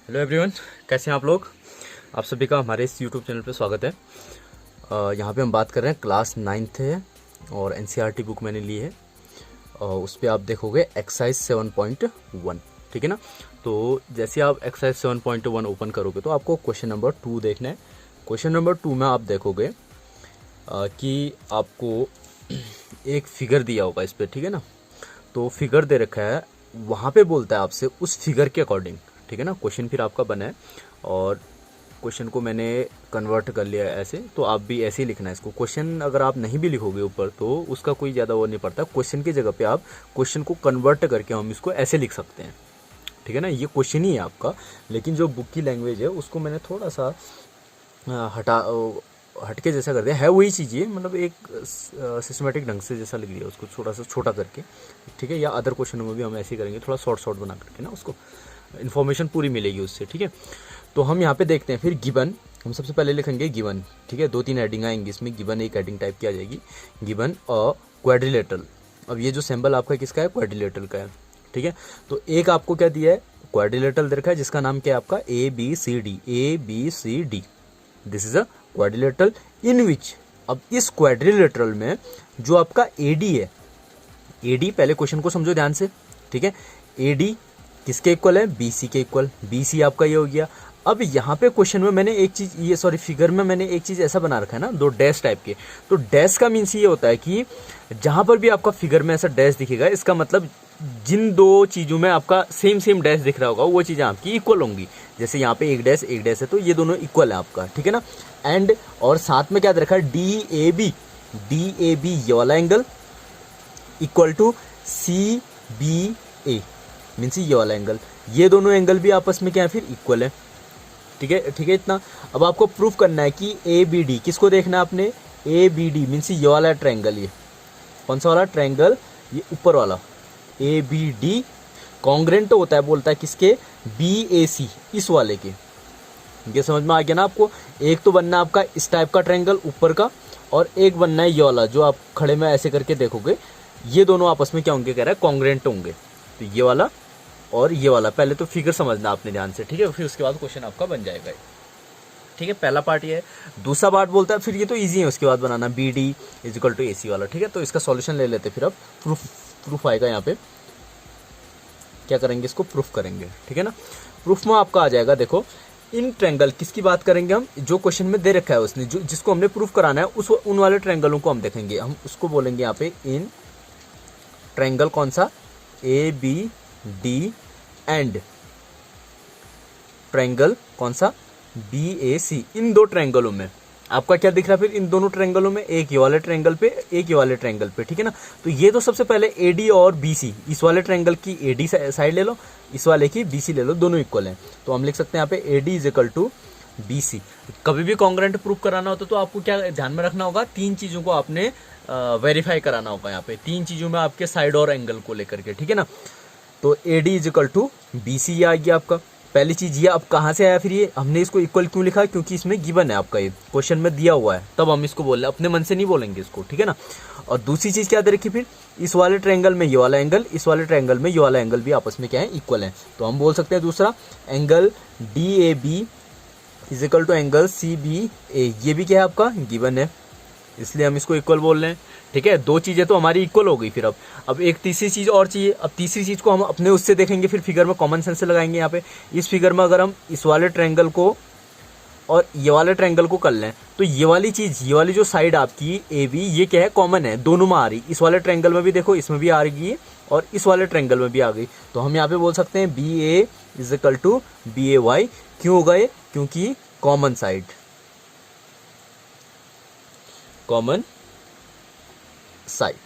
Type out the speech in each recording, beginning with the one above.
Hello everyone, कैसे हैं आप लोग। आप सभी का हमारे इस यूट्यूब चैनल पे स्वागत है। यहाँ पे हम बात कर रहे हैं क्लास 9th है और एनसीईआरटी बुक मैंने ली है। उस पर आप देखोगे एक्सरसाइज 7.1, ठीक है ना। तो जैसे आप एक्सरसाइज 7.1 ओपन करोगे तो आपको क्वेश्चन नंबर 2 देखना है। क्वेश्चन नंबर 2 में आप देखोगे कि आपको एक फिगर दिया होगा इस पर, ठीक है ना। तो फिगर दे रखा है, वहाँ पे बोलता है आपसे उस फिगर के अकॉर्डिंग, ठीक है ना। क्वेश्चन फिर आपका बना है और क्वेश्चन को मैंने कन्वर्ट कर लिया है ऐसे, तो आप भी ऐसे ही लिखना है इसको। क्वेश्चन अगर आप नहीं भी लिखोगे ऊपर तो उसका कोई ज़्यादा वो नहीं पड़ता। क्वेश्चन की जगह पे आप क्वेश्चन को कन्वर्ट करके हम इसको ऐसे लिख सकते हैं, ठीक है ना। ये क्वेश्चन ही है आपका, लेकिन जो बुक की लैंग्वेज है उसको मैंने थोड़ा सा हटके जैसा कर दिया है। वही चीज़ है, मतलब एक सिस्टमेटिक ढंग से जैसा लिख दिया उसको, थोड़ा सा छोटा करके, ठीक है। या अदर क्वेश्चनों में भी हम ऐसे ही करेंगे, थोड़ा शॉर्ट बना करके ना, उसको इन्फॉर्मेशन पूरी मिलेगी उससे, ठीक है। तो हम यहाँ पे देखते हैं फिर गिवन। हम सबसे पहले लिखेंगे गिवन, ठीक है। 2-3 हेडिंग आएंगी इसमें, गिवन एक हेडिंग टाइप की आ जाएगी, गिवन अ क्वाड्रिलेटरल। अब ये जो सिंबल आपका किसका है, क्वाड्रिलेटरल का है, ठीक है। तो एक आपको क्या दिया है, क्वाड्रिलेटरल दे रखा है जिसका नाम क्या है आपका ABCD। This is a quadrilateral in which. अब इस क्वाड्रिलेटरल में जो आपका AD है, AD पहले क्वेश्चन को समझो ध्यान से, ठीक है। AD किसके इक्वल है, BC के इक्वल। BC आपका ये हो गया। अब यहाँ पे क्वेश्चन में मैंने एक चीज, ये सॉरी फिगर में मैंने एक चीज ऐसा बना रखा है ना, 2 डैश टाइप के। तो डैश का मीन्स ये होता है कि जहां पर भी आपका फिगर में ऐसा डैश दिखेगा, इसका मतलब जिन 2 चीजों में आपका सेम डैश दिख रहा होगा वो चीजें आपकी इक्वल होंगी। जैसे यहाँ पे एक डैश है, तो ये दोनों इक्वल है आपका, ठीक है ना। एंड और साथ में क्या दे रखा है, DAB ये वाला angle equal to CBA means ये वाला एंगल। ये दोनों एंगल भी आपस में क्या है, फिर इक्वल है, ठीक है इतना। अब आपको प्रूफ करना है कि ABD किसको देखना है आपने, ABD मीन्स ये वाला ट्रायंगल, ये कौन सा वाला ट्रायंगल, ये ऊपर वाला ABD कॉन्ग्रेंट होता है, बोलता है किसके, BAC इस वाले के। ये समझ में आ गया ना आपको। एक तो बनना आपका इस टाइप का ट्रायंगल ऊपर का, और एक बनना है ये वाला जो आप खड़े में ऐसे करके देखोगे, ये दोनों आपस में क्या होंगे, कह रहा है कॉन्ग्रेंट होंगे। तो ये वाला और ये वाला, पहले तो फिगर समझना आपने ध्यान से, ठीक है। फिर उसके बाद क्वेश्चन आपका बन जाएगा, ठीक है। पहला पार्ट ये है। दूसरा पार्ट बोलता है, फिर ये तो इजी है उसके बाद बनाना, BD = AC वाला, ठीक है। तो इसका सॉल्यूशन ले लेते फिर। अब प्रूफ आएगा यहाँ पे, क्या करेंगे, इसको प्रूफ करेंगे, ठीक है ना। प्रूफ में आपका आ जाएगा, देखो इन ट्रायंगल किसकी बात करेंगे हम, जो क्वेश्चन में दे रखा है उसने, जो जिसको हमने प्रूफ कराना है उन वाले ट्रायंगलों को हम देखेंगे। हम उसको बोलेंगे यहाँ पे इन ट्रायंगल कौन सा, ABD एंड ट्रायंगल कौन सा, BAC। इन 2 ट्रायंगलों में आपका क्या दिख रहा है, फिर इन दोनों ट्रायंगलों में एक ये वाले ट्रायंगल पे, एक ये वाले ट्रायंगल पे, ठीक है ना। तो ये तो सबसे पहले AD और BC, इस वाले ट्रायंगल की AD साइड ले लो, इस वाले की BC ले लो, दोनों इक्वल हैं। तो हम लिख सकते हैं यहाँ पे AD = BC। कभी भी कॉन्ग्रेंट प्रूफ कराना होता तो आपको क्या ध्यान में रखना होगा, 3 चीजों को आपने वेरीफाई कराना होगा यहाँ पे, 3 चीजों में आपके साइड और एंगल को लेकर के, ठीक है ना। तो AD = BC ये आ गया आपका पहली चीज। ये अब कहाँ से आया, फिर ये हमने इसको इक्वल क्यों लिखा, क्योंकि इसमें गिवन है आपका, ये क्वेश्चन में दिया हुआ है, तब हम इसको बोल रहे हैं, अपने मन से नहीं बोलेंगे इसको, ठीक है ना। और दूसरी चीज क्या दे रखी, फिर इस वाले ट्रायंगल में ये वाला एंगल, इस वाले ट्रायंगल में ये वाला एंगल भी आपस में क्या है, इक्वल है। तो हम बोल सकते हैं दूसरा एंगल DAB = एंगल CBA, ये भी क्या है आपका, गिवन है, इसलिए हम इसको इक्वल बोल रहे हैं, ठीक है। 2 चीजें तो हमारी इक्वल हो गई। फिर अब एक तीसरी चीज और चाहिए। अब तीसरी चीज को हम अपने उससे देखेंगे, फिर फिगर में कॉमन सेंस से लगाएंगे। यहाँ पे इस फिगर में अगर हम इस वाले ट्रायंगल को और ये वाले ट्रायंगल को कर लें, तो ये वाली चीज, ये वाली जो साइड आपकी AB, ये क्या है, कॉमन है, दोनों में आ रही। इस वाले ट्रायंगल में भी देखो, इसमें भी आ रही है, और इस वाले ट्रायंगल में भी आ गई। तो हम यहाँ पे बोल सकते हैं BA = BAY। क्यों होगा ये, क्योंकि कॉमन साइड, कॉमन साइड,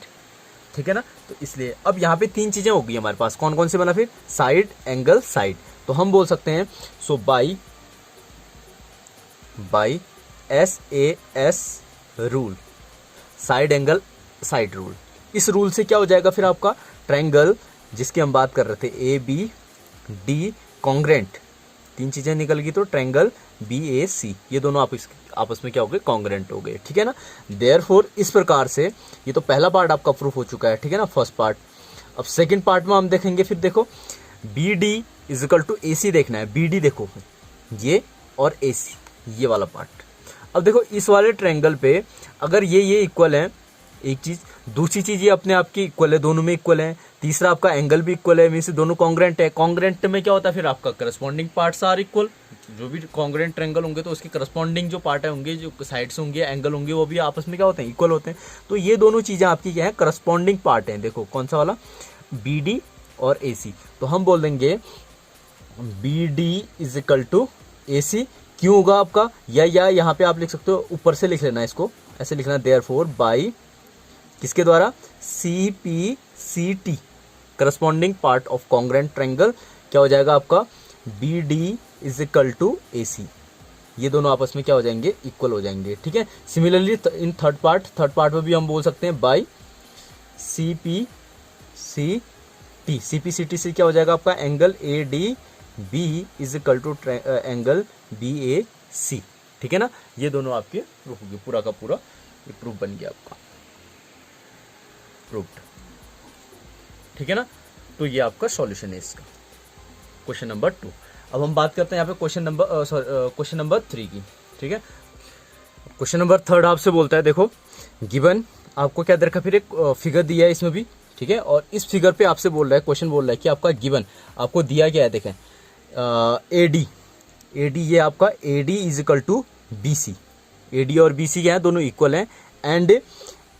ठीक है ना। तो इसलिए अब यहाँ पे 3 चीजें हो गई हमारे पास। कौन कौन से बना, फिर साइड, एंगल, साइड। तो हम बोल सकते हैं so by SAS rule, side angle side rule. इस रूल से क्या हो जाएगा, फिर आपका ट्रायंगल जिसकी हम बात कर रहे थे ABD कॉन्ग्रेंट, 3 चीजें निकल गई, तो ट्रायंगल BAC ये दोनों आपस में क्या हो गए, कॉन्ग्रेंट हो गए, ठीक है ना। देयरफॉर इस प्रकार से ये तो पहला पार्ट आपका प्रूफ हो चुका है, ठीक है ना, फर्स्ट पार्ट। अब सेकंड पार्ट में हम देखेंगे, फिर देखो B D is equal to A C देखना है। बी डी देखो ये और ए सी, ये वाला पार्ट। अब देखो इस वाले ट्रायंगल पे अगर ये इक्वल है, एक चीज, दूसरी चीज ये अपने आप की इक्वल है, दोनों में इक्वल है, तीसरा आपका एंगल भी इक्वल है, मींस दोनों कॉन्ग्रेंट है। कॉन्ग्रेंट में क्या होता है फिर आपका करस्पॉन्डिंग पार्ट्स आर इक्वल। जो भी कॉन्ग्रेंट ट्रायंगल होंगे तो उसके करस्पॉन्डिंग जो पार्ट है होंगे, जो साइड्स होंगे, एंगल होंगे, वो भी आपस में क्या होते हैं, इक्वल होते हैं। तो ये दोनों चीजें आपकी क्या है, करस्पॉन्डिंग पार्ट है। देखो कौन सा वाला, बी डी और ए सी। तो हम बोल देंगे B D is equal to A C. क्यों होगा आपका, या यहाँ पे आप लिख सकते हो, ऊपर से लिख लेना, इसको ऐसे लिखना, देयरफॉर बाई किसके द्वारा, C P C T, corresponding part of congruent triangle, क्या हो जाएगा आपका, B D is equal to A C. ये दोनों आपस में क्या हो जाएंगे, इक्वल हो जाएंगे। ठीक है। सिमिलरली इन थर्ड पार्ट में भी हम बोल सकते हैं by C P C T. C P C T से क्या हो जाएगा आपका, angle A D B is equal to angle B A C. ठीक है ना। ये दोनों आपके प्रूफ हो गए, पूरा का पूरा ये प्रूफ बन गया आपका, प्रूफ्ड। ठीक है ना। तो ये आपका सॉल्यूशन है इसका, क्वेश्चन नंबर 2। अब हम बात करते हैं यहाँ पे क्वेश्चन नंबर 3 की। ठीक है। क्वेश्चन नंबर 3 आपसे बोलता है, देखो गिवन आपको क्या दे रखा, फिर एक फिगर दिया है इसमें भी। ठीक है। और इस फिगर पे आपसे बोल रहा है, क्वेश्चन बोल रहा है कि आपका गिवन आपको दिया क्या है, देखें एडी ये आपका AD is equal to B C. AD और बी सी क्या है, दोनों इक्वल हैं। एंड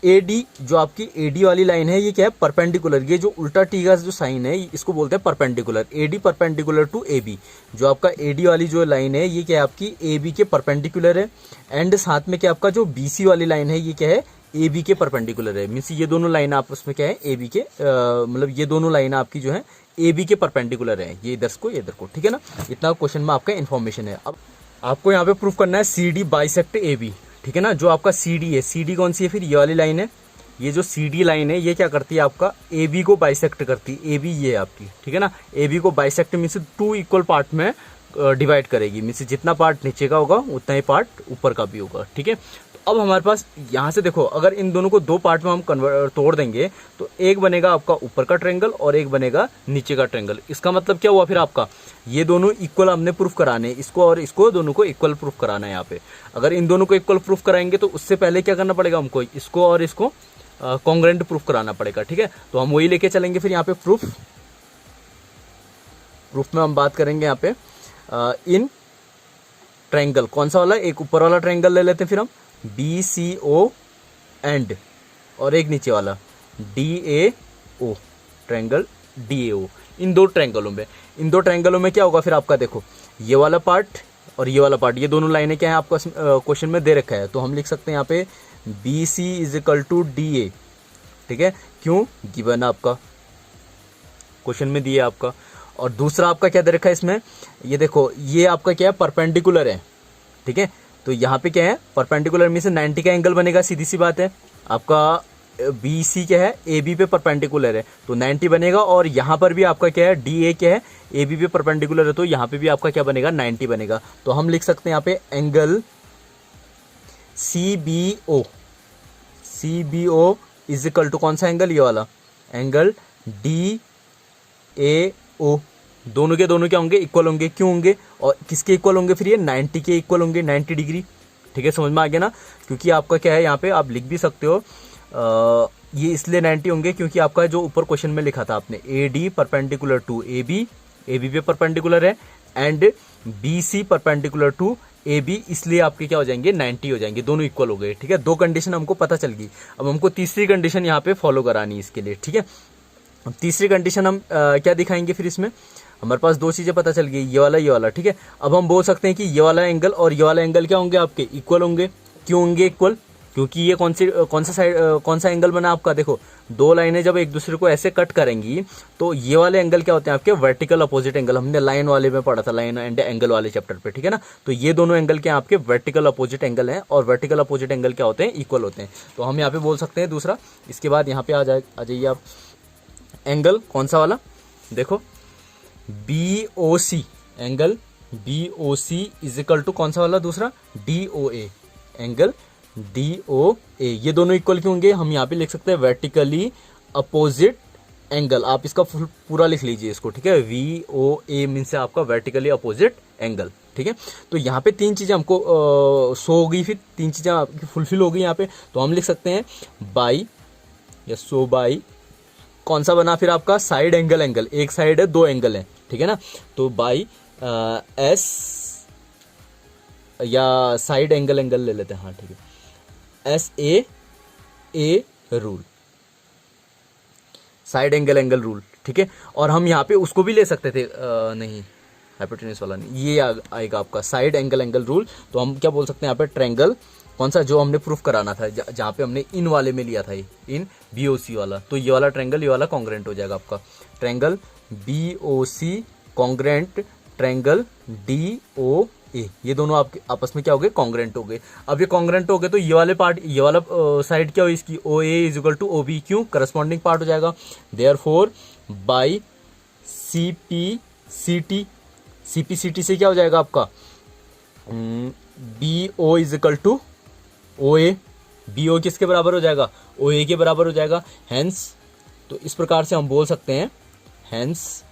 एडी जो आपकी एडी वाली लाइन है, ये क्या है, परपेंडिकुलर। ये जो उल्टा टी का जो साइन है इसको बोलते हैं perpendicular. AD perpendicular to A B. जो आपका एडी वाली जो लाइन है ये क्या है, आपकी ए बी के परपेंडिकुलर है। एंड साथ में क्या आपका जो बी सी वाली लाइन है ये क्या है, ए बी के परपेंडिकुलर है। मीन्स ये दोनों लाइन आपस में क्या है, ए बी के मतलब ये दोनों लाइन आपकी जो है ए बी के परपेंडिकुलर है, ये इधर को ये इधर को। ठीक है ना। इतना क्वेश्चन में आपका इन्फॉर्मेशन है। अब आपको यहाँ पे प्रूफ करना है C D bisect A B. ठीक है ना। जो आपका सी डी है, सी डी कौन सी है, फिर ये वाली लाइन है। ये जो सी डी लाइन है ये क्या करती है, आपका ए बी को बाइसेक्ट करती है। ए बी ये है आपकी। ठीक है ना। ए बी को बाइसेक्ट मीन्स 2 इक्वल पार्ट में डिवाइड करेगी। मीन्स जितना पार्ट नीचे का होगा उतना ही पार्ट ऊपर का भी होगा। ठीक है। तो अब हमारे पास यहाँ से देखो, अगर इन दोनों को 2 पार्ट में हम तोड़ देंगे तो एक बनेगा आपका ऊपर का ट्रायंगल और एक बनेगा नीचे का ट्रायंगल। इसका मतलब क्या हुआ फिर आपका, ये दोनों इक्वल हमने प्रूफ कराने, इसको और इसको दोनों को इक्वल प्रूफ कराना है। यहाँ पे अगर इन दोनों को इक्वल प्रूफ कराएंगे तो उससे पहले क्या करना पड़ेगा हमको, इसको और इसको कॉन्ग्रेंट प्रूफ कराना पड़ेगा। ठीक है। तो हम वही लेके चलेंगे फिर यहाँ पे प्रूफ में हम बात करेंगे यहाँ पे इन ट्रायंगल। कौन सा वाला, एक ऊपर वाला ट्रायंगल ले लेते हैं फिर हम, बी सी ओ एंड, और एक नीचे वाला D A O, triangle D A O. इन दो ट्रायंगलों में क्या होगा फिर आपका, देखो ये वाला पार्ट और ये वाला पार्ट, ये दोनों लाइनें क्या है आपका क्वेश्चन में दे रखा है। तो हम लिख सकते हैं यहाँ पे B C is equal to D A. ठीक है। क्यों, गिवन आपका क्वेश्चन में दिया आपका। और दूसरा आपका क्या दे रखा है इसमें, ये देखो ये आपका क्या है, परपेंडिकुलर है। ठीक है। तो यहाँ पे क्या है, परपेंडिकुलर में से 90 का एंगल बनेगा, सीधी सी बात है। आपका बी सी क्या है, ए बी पे परपेंडिकुलर है तो 90 बनेगा। और यहाँ पर भी आपका क्या है, डी ए क्या है, ए बी पे परपेंडिकुलर है तो यहाँ पे भी आपका क्या बनेगा, 90 बनेगा। तो हम लिख सकते हैं यहाँ पे angle C B O is equal to कौन सा एंगल, ये वाला एंगल डी ए ओ। दोनों के दोनों क्या होंगे, इक्वल होंगे। क्यों होंगे और किसके इक्वल होंगे, फिर ये 90 के इक्वल होंगे, 90 डिग्री। ठीक है, समझ में आ गया ना। क्योंकि आपका क्या है, यहाँ पे आप लिख भी सकते हो ये इसलिए 90 होंगे क्योंकि आपका जो ऊपर क्वेश्चन में लिखा था आपने, A D perpendicular to A B पे परपेंडिकुलर है, and B C perpendicular to A B, इसलिए आपके क्या हो जाएंगे, 90 हो जाएंगे, दोनों इक्वल हो गए। ठीक है। 2 कंडीशन हमको पता चल गई। अब हमको तीसरी कंडीशन यहाँ पे फॉलो करानी है इसके लिए। ठीक है। अब तीसरी कंडीशन हम क्या दिखाएंगे फिर, इसमें हमारे पास 2 चीजें पता चल गई, ये वाला। ठीक है। अब हम बोल सकते हैं कि ये वाला एंगल और ये वाला एंगल क्या होंगे, आपके इक्वल होंगे। क्यों होंगे इक्वल, क्योंकि ये कौन सा एंगल बना आपका, देखो 2 लाइनें जब एक दूसरे को ऐसे कट करेंगी तो ये वाले एंगल क्या होते हैं आपके, वर्टिकल अपोजिट एंगल। हमने लाइन वाले में पढ़ा था, लाइन एंड एंगल वाले चैप्टर पे। ठीक है ना। तो ये दोनों एंगल क्या आपके वर्टिकल अपोजिट एंगल हैं, और वर्टिकल अपोजिट एंगल क्या होते हैं, इक्वल होते हैं। तो हम यहाँ पे बोल सकते हैं दूसरा। इसके बाद यहाँ पे आ जाइए आप, एंगल कौन सा वाला, देखो B O C, angle B O C is equal to कौन सा वाला, दूसरा D O A, angle D O A. ये दोनों इक्वल क्यों होंगे, हम यहाँ पे लिख सकते हैं वर्टिकली अपोजिट एंगल, आप इसका पूरा लिख लीजिए इसको, ठीक है। VOA मीन से आपका वर्टिकली अपोजिट एंगल, ठीक है। तो यहाँ पे तीन चीजें हमको शो हो गई, फिर तीन चीजें आपकी फुलफिल हो गई यहाँ पे। तो हम लिख सकते हैं बाई या सो बाई, कौन सा बना फिर आपका साइड एंगल, एंगल एक साइड है, दो एंगल है, ठीक है ना। तो बाई एस या साइड एंगल, एंगल ले लेते हैं, हाँ ठीक है, SAA rule, side angle angle rule, ठीक है। और हम यहाँ पे उसको भी ले सकते थे, नहीं हाइपोटेन्यूज वाला नहीं, ये आएगा आपका साइड एंगल एंगल रूल। तो हम क्या बोल सकते हैं यहाँ पे, ट्रायंगल कौन सा जो हमने प्रूफ कराना था, जहाँ पे हमने इन वाले में लिया था, ये इन BOC वाला, तो ये वाला ट्रायंगल, ये वाला कॉन्ग्रेंट हो जाएगा आपका, triangle BOC congruent triangle DOA, ये दोनों आपके आपस में क्या हो गए, कॉन्ग्रेंट हो गए। अब ये कॉन्ग्रेंट हो गए तो ये वाले पार्ट, ये वाला साइड क्या हो इसकी, OA is equal to OB, क्यों, करस्पॉन्डिंग पार्ट हो जाएगा। देयरफॉर बाई CPCT से क्या हो जाएगा आपका, BO is equal to OA, BO किसके बराबर हो जाएगा, OA के बराबर हो जाएगा। हेंस, तो इस प्रकार से हम बोल सकते हैं, हेंस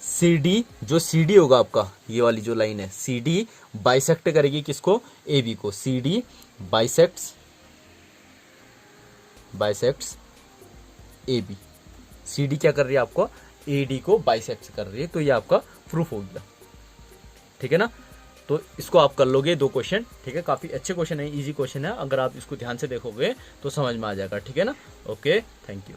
CD, जो CD होगा आपका, ये वाली जो लाइन है, CD बाइसेक्ट करेगी किसको, AB को, CD बाइसेक्ट्स AB, CD क्या कर रही है आपको, AD को बाइसेक्ट कर रही है। तो ये आपका प्रूफ हो गया, ठीक है ना। तो इसको आप कर लोगे 2 क्वेश्चन, ठीक है, काफी अच्छे क्वेश्चन है, इजी क्वेश्चन है, अगर आप इसको ध्यान से देखोगे तो समझ में आ जाएगा, ठीक है ना। Okay, thank you.